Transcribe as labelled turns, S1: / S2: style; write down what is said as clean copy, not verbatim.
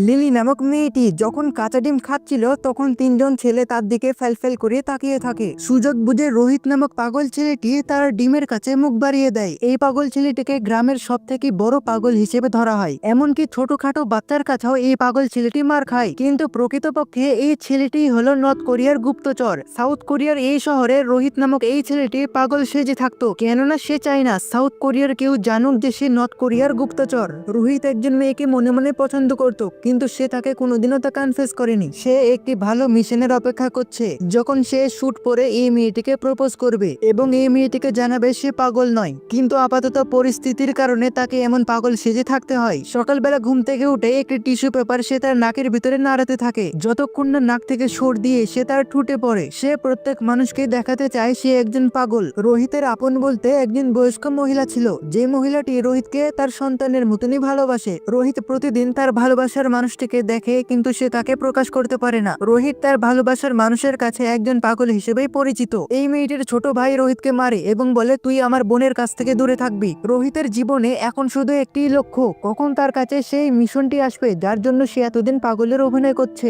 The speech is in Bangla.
S1: লিলি নামক মেয়েটি যখন কাঁচা ডিম খাচ্ছিল তখন তিনজন ছেলে তার দিকে ফেল করে তাকিয়ে থাকে। সুযোগ বুঝে রোহিত নামক পাগল ছেলেটি তার ডিমের কাছে মুখ বাড়িয়ে দেয়। এই পাগল ছেলেটিকে গ্রামের সব থেকে বড় পাগল হিসেবে ধরা হয়, এমনকি ছোটখাটো বাচ্চার কাছেও এই পাগল ছেলেটি মার খায়। কিন্তু প্রকৃতপক্ষে এই ছেলেটি হলো নর্থ কোরিয়ার গুপ্তচর। সাউথ কোরিয়ার এই শহরে রোহিত নামক এই ছেলেটি পাগল সেজে থাকতো, কেননা সে চায় না সাউথ কোরিয়ার কেউ জানুক যে সে নর্থ কোরিয়ার গুপ্তচর। রোহিত একজন মেয়েকে মনে মনে পছন্দ করত, কিন্তু সে তাকে কোনোদিনও তা কনফেস করেনি। সে একটি ভালো মিশনের অপেক্ষা করছে, যখন সে শুট পরে এই মেয়েটিকে প্রপোজ করবে এবং এই মেয়েটিকে জানাবে সে পাগল নয়। কিন্তু আপাতত পরিস্থিতির কারণে তাকে এমন পাগল সেজে থাকতে হয়। সকালবেলা ঘুম থেকে উঠে একটি টিস্যু পেপার সে তার নাকের ভিতরে নাড়াতে থাকে, যতক্ষণ না নাক থেকে সর্দি এসে তার ঠুটে পড়ে। সে প্রত্যেক মানুষকে দেখাতে চায় সে একজন পাগল। রোহিতের আপন বলতে একজন বয়স্ক মহিলা ছিল, যে মহিলাটি রোহিতকে তার সন্তানের মতনই ভালোবাসে। রোহিত প্রতিদিন তার ভালোবাসার মানুষটিকে দেখে, কিন্তু সে তাকে প্রকাশ করতে পারে না। রোহিত তার ভালোবাসার মানুষের কাছে একজন পাগল হিসেবেই পরিচিত। এই মেয়েটির ছোট ভাই রোহিতকে মারে এবং বলে, তুই আমার বোনের কাছ থেকে দূরে থাকবি। রোহিতের জীবনে এখন শুধু একটি লক্ষ্য, কখন তার কাছে সেই মিশনটি আসবে যার জন্য সে এতদিন পাগলের অভিনয় করছে।